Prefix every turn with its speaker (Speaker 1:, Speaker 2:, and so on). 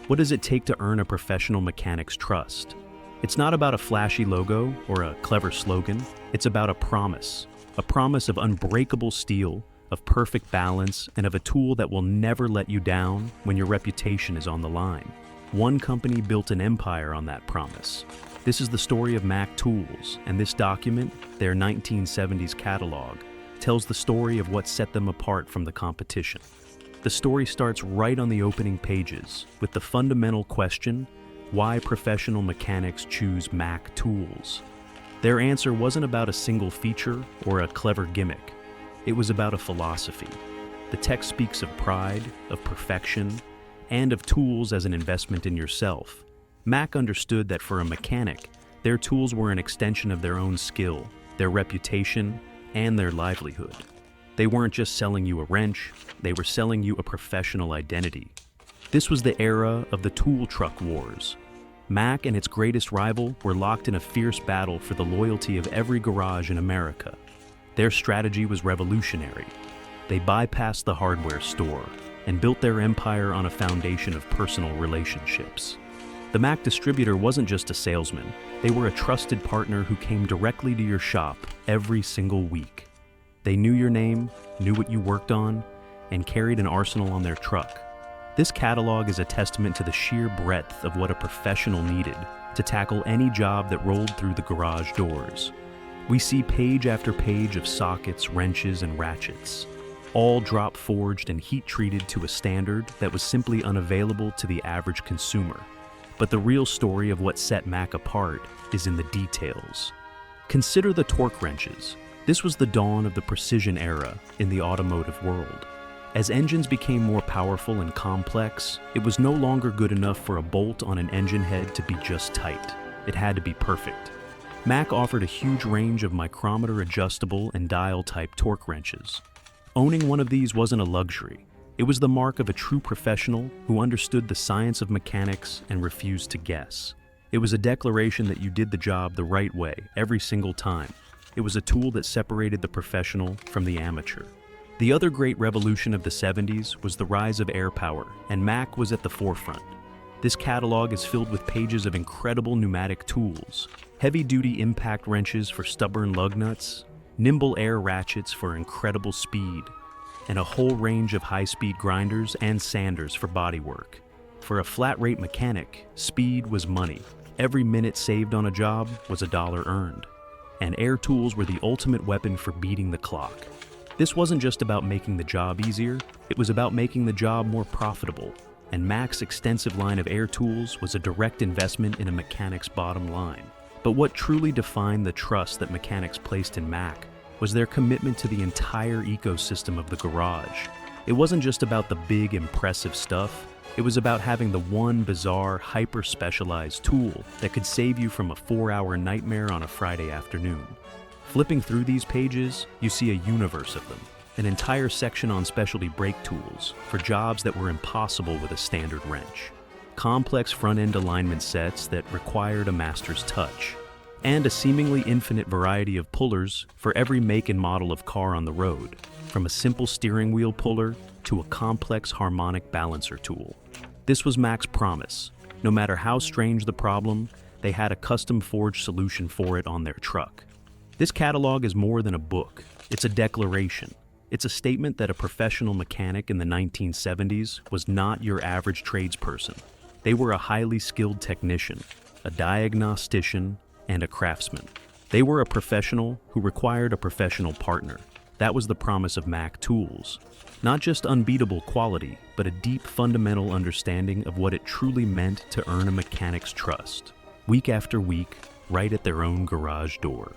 Speaker 1: What does it take to earn a professional mechanic's trust? It's not about a flashy logo or a clever slogan. It's about a promise of unbreakable steel, of perfect balance, and of a tool that will never let you down when your reputation is on the line. One company built an empire on that promise. This is the story of Mac Tools, and this document, their 1970s catalog, tells the story of what set them apart from the competition. The story starts right on the opening pages with the fundamental question, why professional mechanics choose Mac Tools. Their answer wasn't about a single feature or a clever gimmick. It was about a philosophy. The text speaks of pride, of perfection, and of tools as an investment in yourself. Mac understood that for a mechanic, their tools were an extension of their own skill, their reputation, and their livelihood. They weren't just selling you a wrench, they were selling you a professional identity. This was the era of the tool truck wars. Mac and its greatest rival were locked in a fierce battle for the loyalty of every garage in America. Their strategy was revolutionary. They bypassed the hardware store and built their empire on a foundation of personal relationships. The Mac distributor wasn't just a salesman, they were a trusted partner who came directly to your shop every single week. They knew your name, knew what you worked on, and carried an arsenal on their truck. This catalog is a testament to the sheer breadth of what a professional needed to tackle any job that rolled through the garage doors. We see page after page of sockets, wrenches, and ratchets, all drop forged and heat treated to a standard that was simply unavailable to the average consumer. But the real story of what set Mac apart is in the details. Consider the torque wrenches. This was the dawn of the precision era in the automotive world. As engines became more powerful and complex, it was no longer good enough for a bolt on an engine head to be just tight. It had to be perfect. Mac offered a huge range of micrometer adjustable and dial type torque wrenches. Owning one of these wasn't a luxury. It was the mark of a true professional who understood the science of mechanics and refused to guess. It was a declaration that you did the job the right way every single time. It was a tool that separated the professional from the amateur. The other great revolution of the 70s was the rise of air power, and Mac was at the forefront. This catalog is filled with pages of incredible pneumatic tools, heavy-duty impact wrenches for stubborn lug nuts, nimble air ratchets for incredible speed, and a whole range of high-speed grinders and sanders for bodywork. For a flat-rate mechanic, speed was money. Every minute saved on a job was a dollar earned. And air tools were the ultimate weapon for beating the clock. This wasn't just about making the job easier, it was about making the job more profitable. And Mac's extensive line of air tools was a direct investment in a mechanic's bottom line. But what truly defined the trust that mechanics placed in Mac was their commitment to the entire ecosystem of the garage. It wasn't just about the big, impressive stuff. It was about having the one bizarre, hyper-specialized tool that could save you from a 4-hour nightmare on a Friday afternoon. Flipping through these pages, you see a universe of them. An entire section on specialty brake tools for jobs that were impossible with a standard wrench. Complex front-end alignment sets that required a master's touch. And a seemingly infinite variety of pullers for every make and model of car on the road, from a simple steering wheel puller to a complex harmonic balancer tool. This was Mac's promise. No matter how strange the problem, they had a custom-forged solution for it on their truck. This catalog is more than a book. It's a declaration. It's a statement that a professional mechanic in the 1970s was not your average tradesperson. They were a highly skilled technician, a diagnostician, and a craftsman. They were a professional who required a professional partner. That was the promise of Mac Tools. Not just unbeatable quality, but a deep fundamental understanding of what it truly meant to earn a mechanic's trust, week after week, right at their own garage door.